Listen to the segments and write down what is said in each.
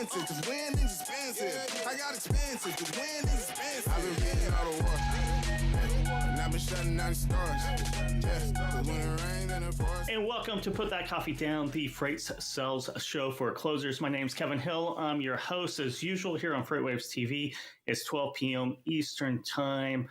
expensive, cause winning's expensive. I got expensive, cause winning's expensive. I've been reading all the war, and I've been shutting down the stores. Cause when it rains in the forest. And welcome to Put That Coffee Down, the Freight Sales Show for Closers. My name's Kevin Hill. I'm your host, as usual, here on FreightWaves TV. It's 12 p.m. Eastern Time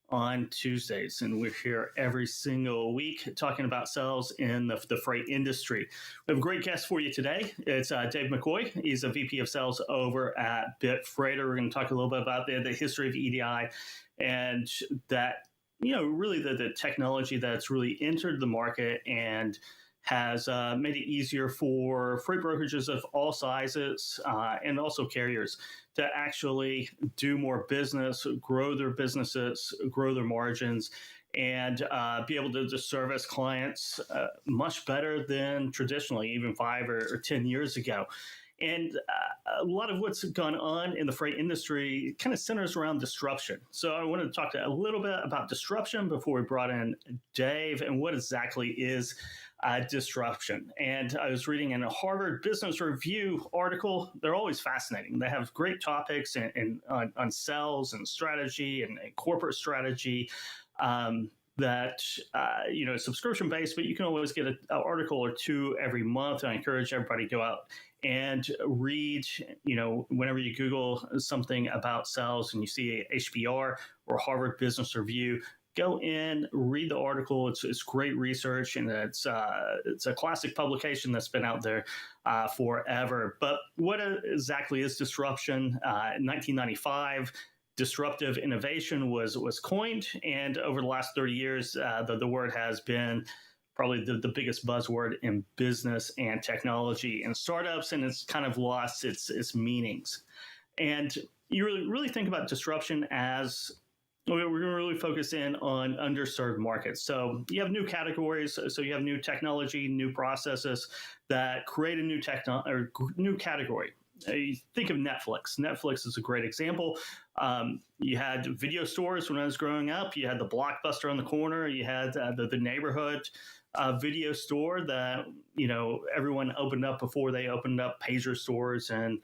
on Tuesdays, and we're here every single week talking about sales in the freight industry. We have a great guest for you today. It's Dave McCoy. He's a VP of Sales over at Bitfreighter. We're going to talk a little bit about the history of EDI and that, really the technology that's really entered the market and has made it easier for freight brokerages of all sizes and also carriers to actually do more business, grow their businesses, grow their margins, and be able to service clients much better than traditionally, even 5 or 10 years ago. And a lot of what's gone on in the freight industry kind of centers around disruption. So I wanted to talk a little bit about disruption before we brought in Dave and what exactly is disruption. And I was reading in a Harvard Business Review article. They're always fascinating. They have great topics on sales and strategy and corporate strategy. That subscription based, but you can always get an article or two every month. And I encourage everybody to go out and read, whenever you Google something about sales and you see a HBR or Harvard Business Review, go in, read the article. It's great research, and it's a classic publication that's been out there forever. But what exactly is disruption? In 1995, disruptive innovation was coined, and over the last 30 years, the word has been probably the biggest buzzword in business and technology and startups, and it's kind of lost its meanings. And you really think about disruption as we're going to really focus in on underserved markets. So you have new categories, so you have new technology, new processes that create a new category. You think of Netflix. Netflix is a great example. You had video stores when I was growing up. You had the Blockbuster on the corner. You had the neighborhood video store that everyone opened up before they opened up pager stores and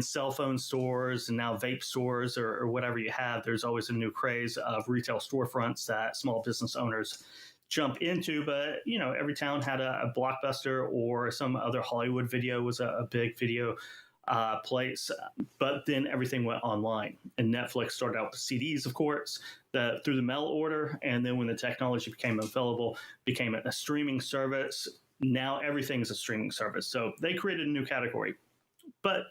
cell phone stores and now vape stores or whatever you have. There's always a new craze of retail storefronts that small business owners jump into. But every town had a Blockbuster or some other Hollywood video was a big video place, but then everything went online, and Netflix started out with CDs, of course, through the mail order, and then when the technology became available, became a streaming service. Now everything is a streaming service, so they created a new category. But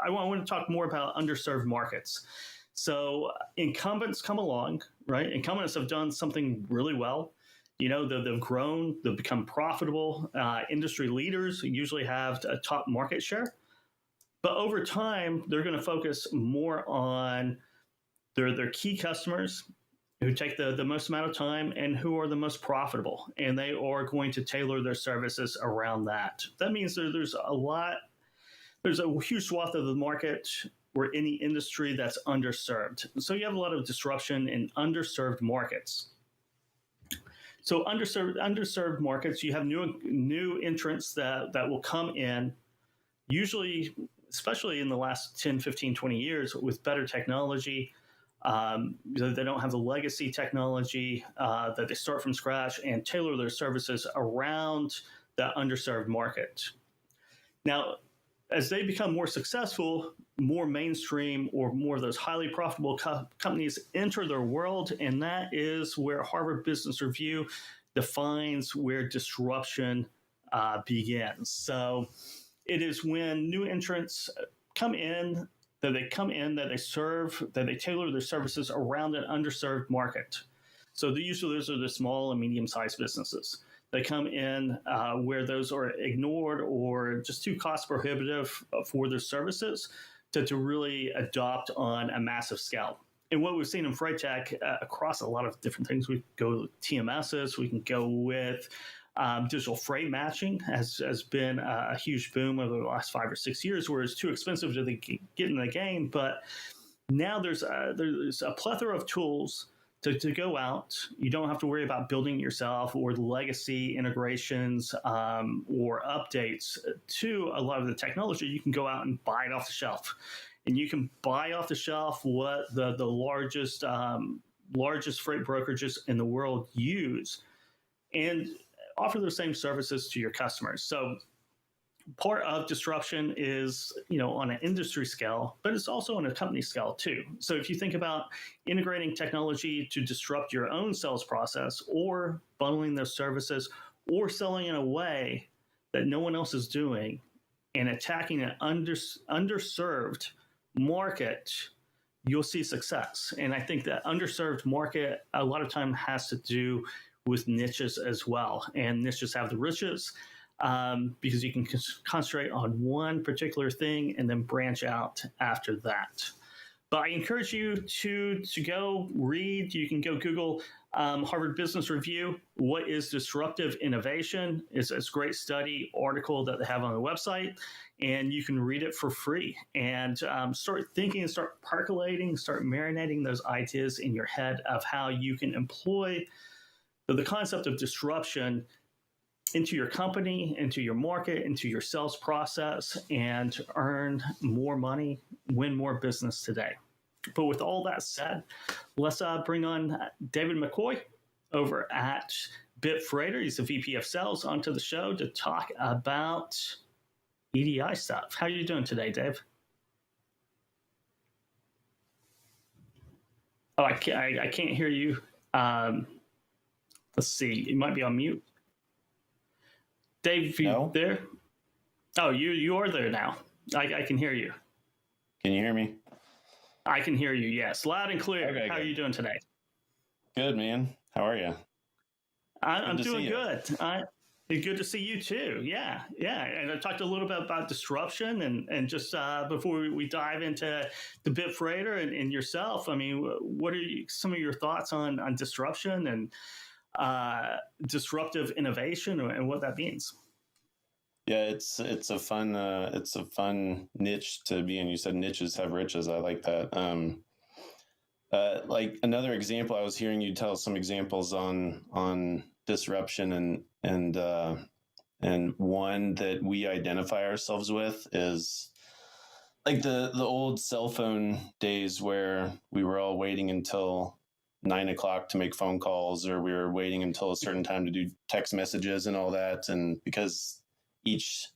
I want to talk more about underserved markets. So incumbents come along, right? Incumbents have done something really well. They've grown, they've become profitable. Industry leaders usually have a top market share. But over time, they're going to focus more on their key customers who take the most amount of time and who are the most profitable. And they are going to tailor their services around that. That means there's a huge swath of the market or any industry that's underserved. So you have a lot of disruption in underserved markets. So underserved markets, you have new entrants that will come in, usually, especially in the last 10, 15, 20 years with better technology. They don't have the legacy technology that they start from scratch and tailor their services around that underserved market. Now, as they become more successful, more mainstream or more of those highly profitable companies enter their world, and that is where Harvard Business Review defines where disruption begins. So it is when new entrants come in, that they tailor their services around an underserved market. So usually those are the small and medium-sized businesses. They come in where those are ignored or just too cost prohibitive for their services to really adopt on a massive scale. And what we've seen in freight tech across a lot of different things, we go with TMSs, we can go with digital freight matching has been a huge boom over the last 5 or 6 years, where it's too expensive to get in the game. But now there's a plethora of tools to go out. You don't have to worry about building it yourself or the legacy integrations or updates to a lot of the technology. You can go out and buy it off the shelf. And you can buy off the shelf what the largest freight brokerages in the world use and offer those same services to your customers. So part of disruption is, on an industry scale, but it's also on a company scale too. So if you think about integrating technology to disrupt your own sales process or bundling those services or selling in a way that no one else is doing and attacking an underserved market, you'll see success. And I think that underserved market a lot of time has to do with niches as well. And niches have the riches because you can concentrate on one particular thing and then branch out after that. But I encourage you to go read. You can go Google Harvard Business Review. What is disruptive innovation? It's a great study article that they have on the website, and you can read it for free and start thinking and start percolating, start marinating those ideas in your head of how you can employ the concept of disruption into your company, into your market, into your sales process, and earn more money, win more business today. But with all that said, let's bring on David McCoy over at Bitfreighter. He's the VP of Sales onto the show to talk about EDI stuff. How are you doing today, Dave? Oh, I can't hear you. Let's see. You might be on mute. Dave, you there? Oh, you are there now. I can hear you. Can you hear me? I can hear you, yes. Loud and clear. Okay, how are you doing today? Good, man. How are you? I'm doing good. It's good to see you too. Yeah. And I talked a little bit about disruption and just before we dive into the Bitfreighter and yourself, I mean, what are some of your thoughts on disruption and disruptive innovation and what that means? Yeah, it's a fun niche to be in. You said niches have riches. I like that. Like another example, I was hearing you tell some examples on disruption and one that we identify ourselves with is like the old cell phone days where we were all waiting until 9 o'clock to make phone calls, or we were waiting until a certain time to do text messages and all that. And because each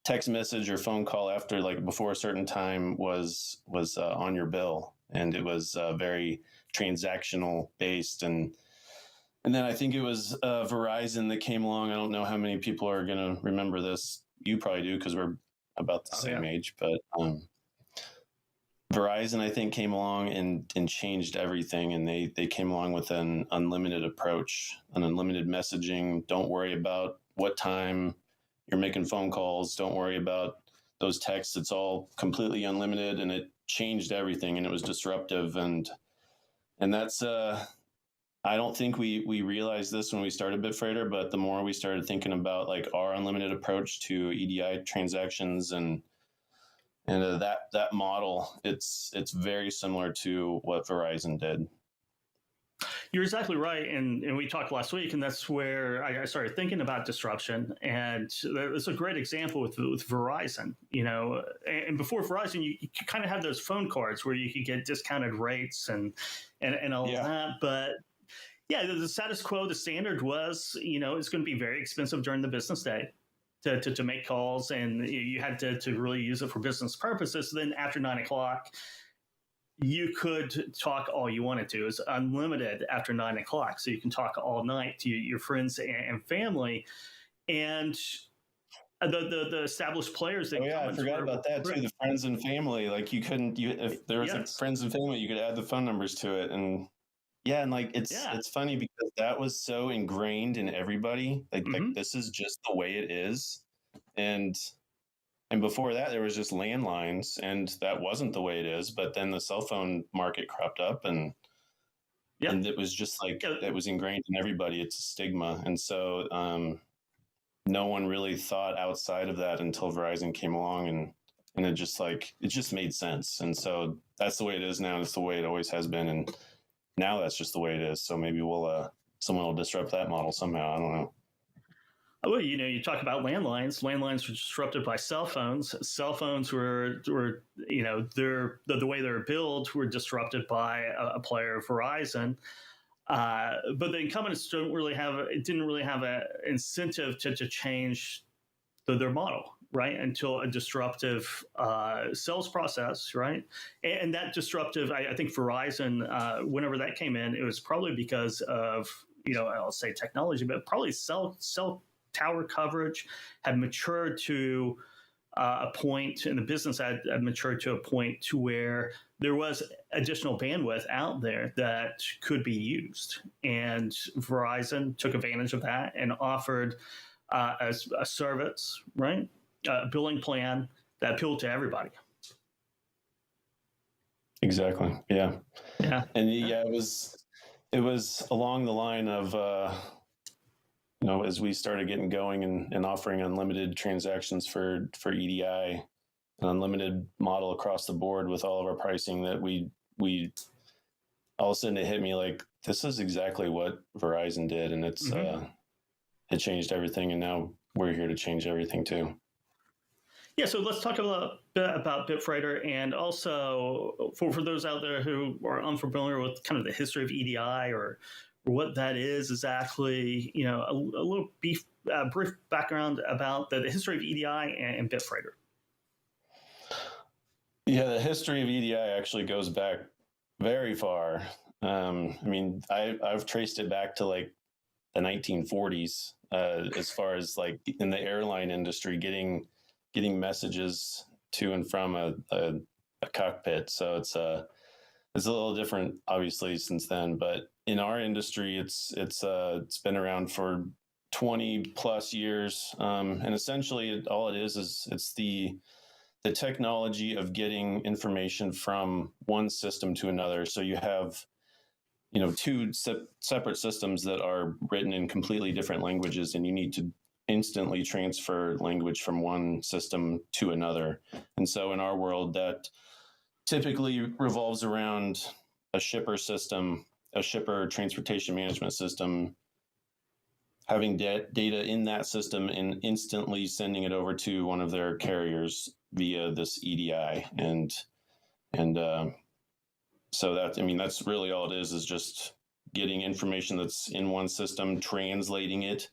text message or phone call after before a certain time was on your bill, and it was very transactional based. And then I think it was Verizon that came along. I don't know how many people are going to remember this. You probably do because we're about the same age, but Verizon, I think, came along and changed everything. And they came along with an unlimited approach, an unlimited messaging. Don't worry about what time you're making phone calls. Don't worry about those texts. It's all completely unlimited, and it changed everything, and it was disruptive. And that's, I don't think we realized this when we started Bitfreighter, but the more we started thinking about our unlimited approach to EDI transactions and that model, it's very similar to what Verizon did. You're exactly right. And we talked last week, and that's where I started thinking about disruption. And it's a great example with Verizon, and before Verizon, you kind of had those phone cards where you could get discounted rates and all that. But yeah, the status quo, the standard was, it's going to be very expensive during the business day to make calls, and you had to really use it for business purposes. So then after 9 o'clock, you could talk all you wanted to. It's unlimited after 9 o'clock. So you can talk all night to your friends and family. And the established players. I forgot about that too. The friends and family, if there was friends and family, you could add the phone numbers to it. And it's funny because that was so ingrained in everybody. Like this is just the way it is. And before that, there was just landlines, and that wasn't the way it is. But then the cell phone market cropped up, and it was just it was ingrained in everybody. It's a stigma. And so no one really thought outside of that until Verizon came along, and it just made sense. And so that's the way it is now. It's the way it always has been. And now that's just the way it is. So maybe someone will disrupt that model somehow. I don't know. Well, you talk about landlines. Landlines were disrupted by cell phones. Cell phones were the way they're built were disrupted by a player, Verizon. But the incumbents didn't really have an incentive to change their model, right? Until a disruptive sales process, right? And that disruptive, I think Verizon, whenever that came in, it was probably because of, I'll say technology, but probably cell tower coverage had matured to a point, and the business had matured to a point to where there was additional bandwidth out there that could be used. And Verizon took advantage of that and offered a service, right? A billing plan that appealed to everybody. Exactly. Yeah. Yeah. And it was along the line of, as we started getting going and offering unlimited transactions for EDI, an unlimited model across the board with all of our pricing, that we all of a sudden it hit me like, this is exactly what Verizon did. And it's, it changed everything. And now we're here to change everything too. Yeah, so let's talk about Bitfreighter, and also for those out there who are unfamiliar with kind of the history of EDI or what that is exactly, a little brief background about the history of EDI and Bitfreighter. Yeah, the history of EDI actually goes back very far. I've traced it back to like the 1940s, as far as like in the airline industry, getting messages to and from a cockpit. So it's a little different, obviously, since then. But in our industry, it's been around for 20 plus years, and essentially all it is it's the technology of getting information from one system to another. So you have two separate systems that are written in completely different languages, and you need to instantly transfer language from one system to another. And so in our world, that typically revolves around a shipper system, a shipper transportation management system, having data in that system and instantly sending it over to one of their carriers via this EDI. And so that's really all it is just getting information that's in one system, translating it,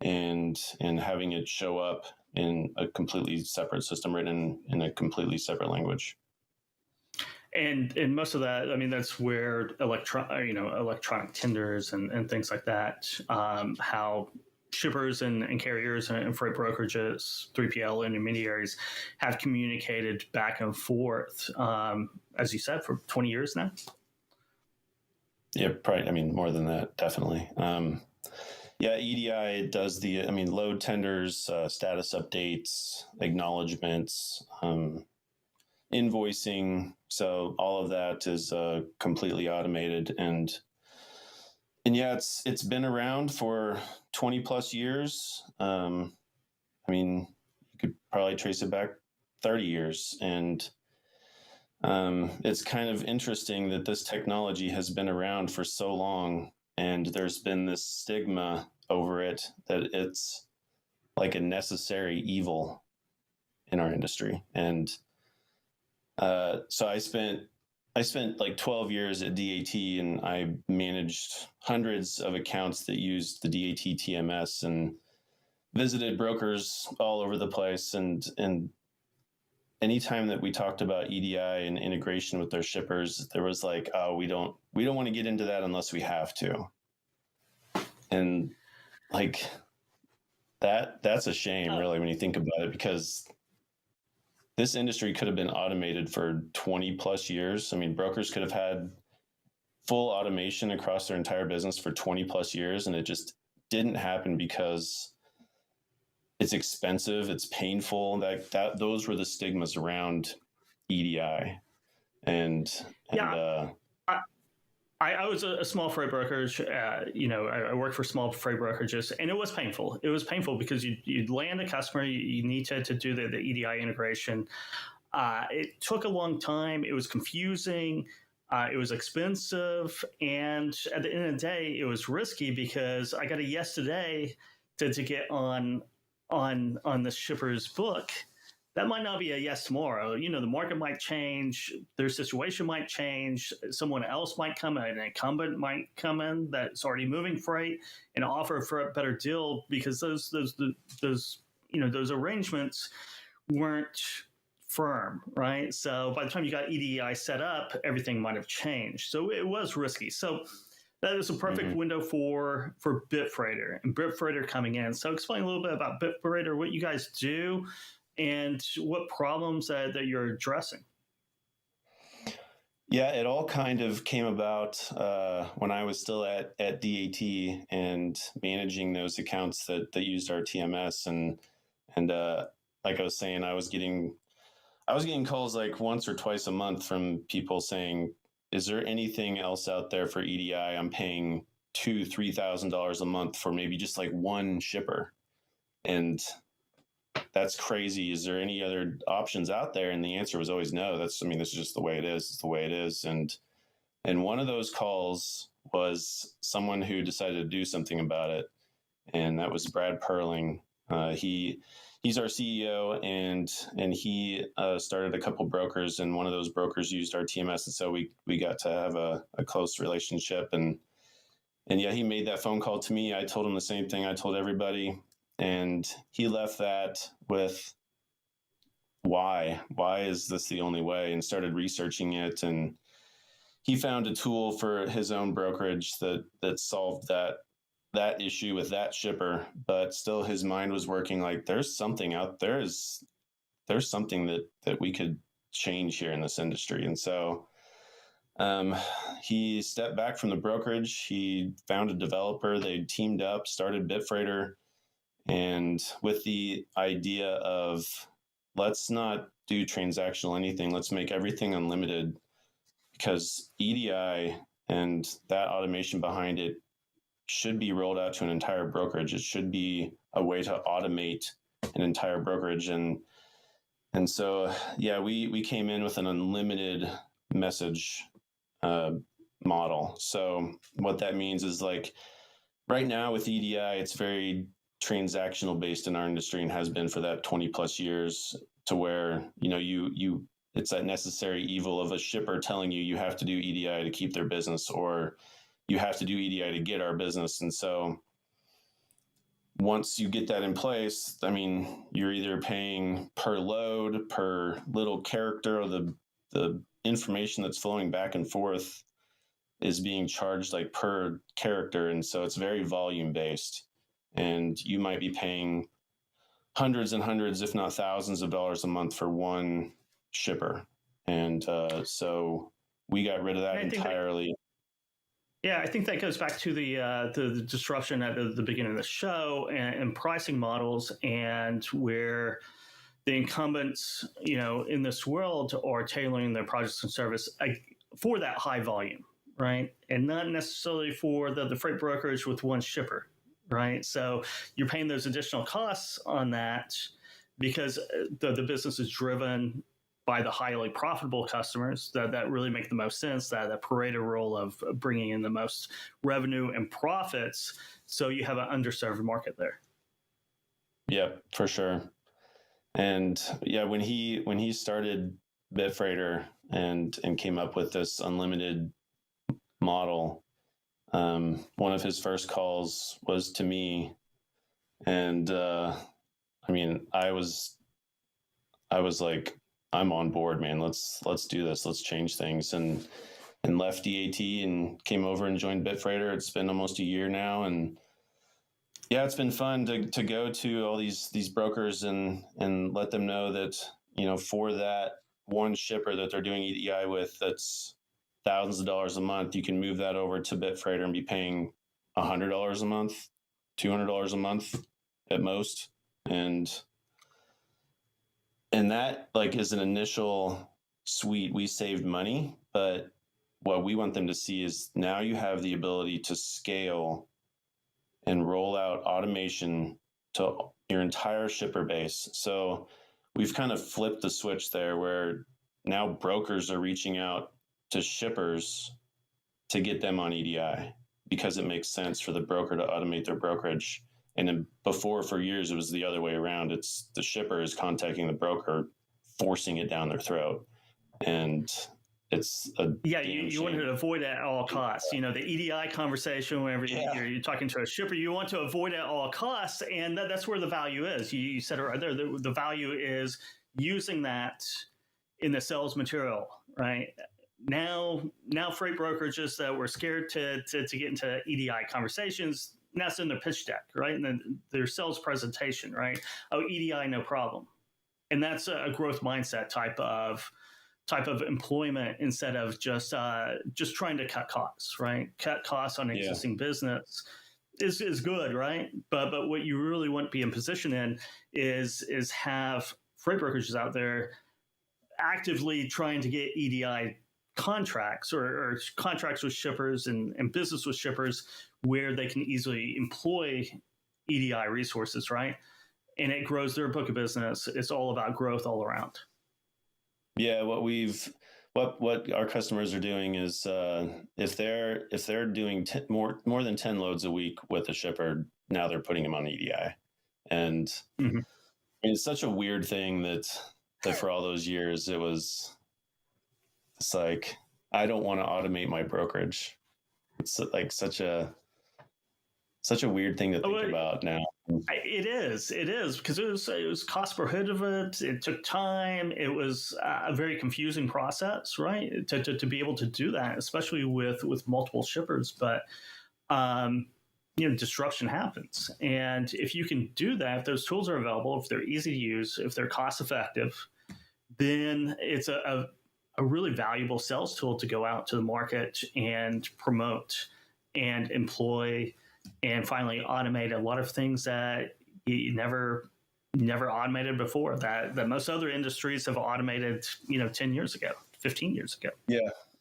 and having it show up in a completely separate system written in a completely separate language. And most of that, that's where electronic tenders and things like that, how shippers and carriers and freight brokerages, 3PL intermediaries have communicated back and forth, as you said, for 20 years now. Yeah, probably. More than that, definitely. EDI does the, load tenders, status updates, acknowledgements, invoicing. So all of that is completely automated. And yeah, it's been around for 20 plus years. You could probably trace it back 30 years. And it's kind of interesting that this technology has been around for so long, and there's been this stigma over it that it's like a necessary evil in our industry. And so I spent like 12 years at DAT, and I managed hundreds of accounts that used the DAT TMS and visited brokers all over the place. And anytime that we talked about EDI and integration with their shippers, there was like, oh, we don't want to get into that unless we have to. And like that's a shame, really, when you think about it, because this industry could have been automated for 20 plus years. Brokers could have had full automation across their entire business for 20 plus years, and it just didn't happen because it's expensive, it's painful. That those were the stigmas around EDI. I was a small freight brokerage. I worked for small freight brokerages, and it was painful. It was painful because you'd land a customer, you need to do the EDI integration. It took a long time. It was confusing. It was expensive, and at the end of the day, it was risky because I got a yes today to get on the shipper's book. That might not be a yes tomorrow. You know, the market might change, their situation might change, someone else might come in, an incumbent might come in that's already moving freight and offer for a better deal because those arrangements weren't firm, right? So by the time you got EDI set up, everything might have changed. So it was risky. So that is a perfect window for Bitfreighter and Bitfreighter coming in. So explain a little bit about Bitfreighter, what you guys do, and what problems that you're addressing. Yeah, it all kind of came about when I was still at DAT and managing those accounts that used our TMS, and like I was saying, I was getting calls like once or twice a month from people saying, "Is there anything else out there for EDI? I'm paying $2,000-$3,000 a month for maybe just like one shipper, and that's crazy. Is there any other options out there?" And the answer was always no. This is just the way it is. It's the way it is. And one of those calls was someone who decided to do something about it, and that was Brad Perling. He's our CEO, and he started a couple brokers, and one of those brokers used our TMS, and so we got to have a close relationship. And yeah, he made that phone call to me. I told him the same thing I told everybody, and he left that with why is this the only way, and started researching it. And he found a tool for his own brokerage that solved that issue with that shipper, but still his mind was working like there's something out there, there's something that we could change here in this industry. And so he stepped back from the brokerage. He found a developer. They teamed up, started Bitfreighter, and with the idea of let's not do transactional anything. Let's make everything unlimited, because EDI and that automation behind it should be rolled out to an entire brokerage. It should be a way to automate an entire brokerage. And so, yeah, we came in with an unlimited message model. So what that means is, like, right now with EDI, it's very transactional based in our industry and has been for that 20 plus years, to where, you it's that necessary evil of a shipper telling you have to do EDI to keep their business, or you have to do EDI to get our business. And so once you get that in place, you're either paying per load, per little character, or the information that's flowing back and forth is being charged like per character. And so it's very volume based, and you might be paying hundreds and hundreds, if not thousands of dollars a month for one shipper. And so we got rid of that entirely. Yeah, I think that goes back to the disruption at the beginning of the show and pricing models, and where the incumbents, in this world are tailoring their products and service for that high volume, right? And not necessarily for the freight brokerage with one shipper, right? So you're paying those additional costs on that because the business is driven by the highly profitable customers that really make the most sense, that Pareto rule of bringing in the most revenue and profits. So you have an underserved market there. Yeah, for sure. And yeah, when he started Bitfreighter and came up with this unlimited model, one of his first calls was to me, and I was like, I'm on board, man. Let's do this. Let's change things. And left DAT and came over and joined Bitfreighter. It's been almost a year now, and yeah, it's been fun to go to all these brokers and let them know that, for that one shipper that they're doing EDI with, that's thousands of dollars a month, you can move that over to Bitfreighter and be paying $100 a month, $200 a month at most. And that, like, is an initial sweet, we saved money, but what we want them to see is now you have the ability to scale and roll out automation to your entire shipper base. So we've kind of flipped the switch there, where now brokers are reaching out to shippers to get them on EDI because it makes sense for the broker to automate their brokerage. And then before, for years, it was the other way around. It's the shipper is contacting the broker, forcing it down their throat. And it's a you want to avoid it at all costs. You know, the EDI conversation, whenever you're talking to a shipper, you want to avoid it at all costs. And that's where the value is. You said it right there. The value is using that in the sales material, right? Now freight brokerages that were scared to get into EDI conversations, that's in their pitch deck, right? And then their sales presentation, right? Oh, EDI, no problem. And that's a growth mindset type of employment instead of just trying to cut costs, right? Cut costs on existing business is good, right? But what you really want to be in position in is have freight brokerages out there actively trying to get EDI contracts or contracts with shippers and business with shippers where they can easily employ EDI resources, right? And it grows their book of business. It's all about growth all around. Yeah, what our customers are doing is if they're doing more than 10 loads a week with a shipper, now they're putting them on EDI, and it's such a weird thing that for all those years it's like, I don't want to automate my brokerage. It's like such a weird thing to think about now. It is because it was cost prohibitive. It took time. It was a very confusing process, right? To be able to do that, especially with multiple shippers. But disruption happens, and if you can do that, if those tools are available, if they're easy to use, if they're cost effective, then it's a really valuable sales tool to go out to the market and promote and employ and finally automate a lot of things that you never automated before that most other industries have automated, 10 years ago, 15 years ago.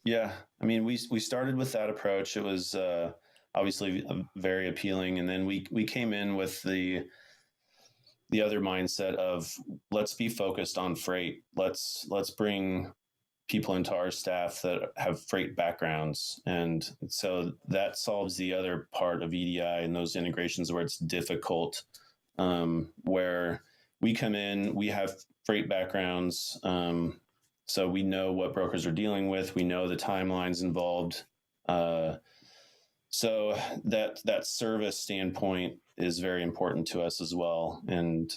Yeah. I mean, we started with that approach. It was obviously very appealing. And then we came in with the other mindset of let's be focused on freight. Let's bring people into our staff that have freight backgrounds. And so that solves the other part of EDI and those integrations where it's difficult, where we come in, we have freight backgrounds. So we know what brokers are dealing with. We know the timelines involved. So that service standpoint is very important to us as well. And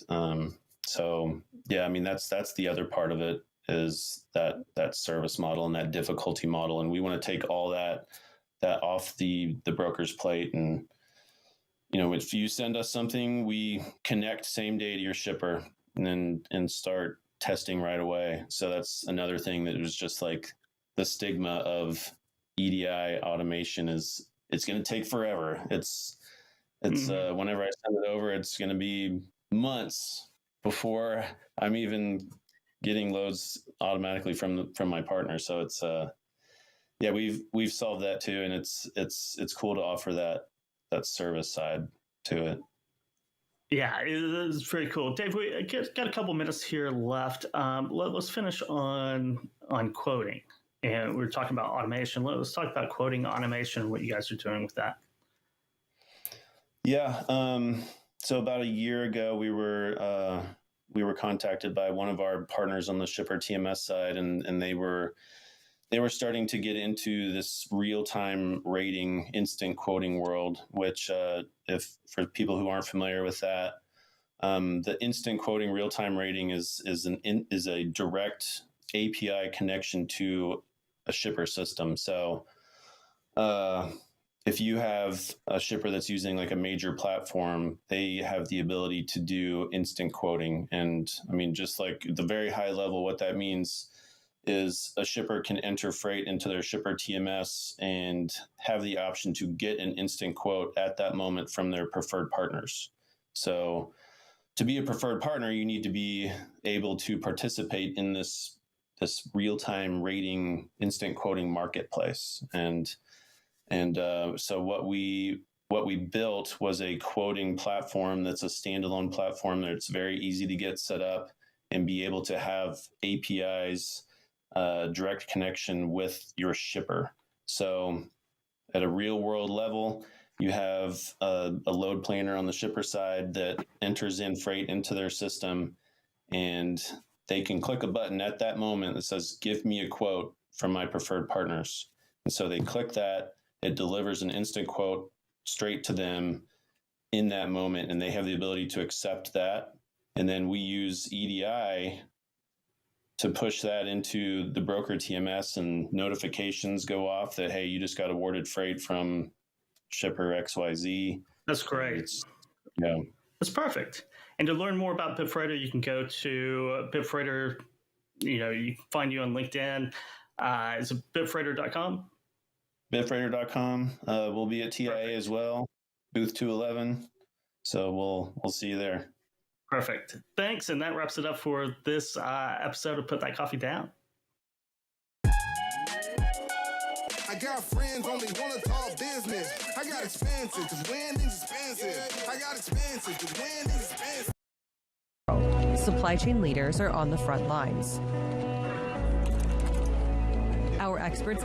so, yeah, I mean, that's the other part of it, is that service model and that difficulty model. And we want to take all that off the broker's plate. And, if you send us something, we connect same day to your shipper and start testing right away. So that's another thing that was just like the stigma of EDI automation is it's going to take forever. It's whenever I send it over, it's going to be months before I'm even getting loads automatically from my partner. So it's we've solved that too, and it's cool to offer that service side to it. Yeah, it's very cool. Dave, we got a couple minutes here left. Let's finish on quoting, and we're talking about automation. Let's talk about quoting automation, what you guys are doing with that. Yeah. So about a year ago, we were contacted by one of our partners on the shipper TMS side, and they were starting to get into this real-time rating, instant quoting world, which if for people who aren't familiar with that, the instant quoting real-time rating is a direct API connection to a shipper system. So if you have a shipper that's using like a major platform, they have the ability to do instant quoting. And I mean, just like the very high level, what that means is a shipper can enter freight into their shipper TMS and have the option to get an instant quote at that moment from their preferred partners. So to be a preferred partner, you need to be able to participate in this real-time rating, instant quoting marketplace. And so what we built was a quoting platform that's a standalone platform that's very easy to get set up and be able to have APIs direct connection with your shipper. So at a real world level, you have a load planner on the shipper side that enters in freight into their system, and they can click a button at that moment that says, give me a quote from my preferred partners. And so they click that, it delivers an instant quote straight to them in that moment, and they have the ability to accept that. And then we use EDI to push that into the broker TMS, and notifications go off that, hey, you just got awarded freight from shipper XYZ. That's great. Yeah. That's perfect. And to learn more about Bitfreighter, you can go to Bitfreighter. You can find you on LinkedIn. Is it bitfreighter.com? Bitfreighter.com. We'll be at TIA as well, booth 211. So we'll see you there. Perfect. Thanks. And that wraps it up for this episode of Put That Coffee Down. I got friends only want to talk business. I got expensive because winning's expensive. I got expensive because winning's expensive. Supply chain leaders are on the front lines. Our experts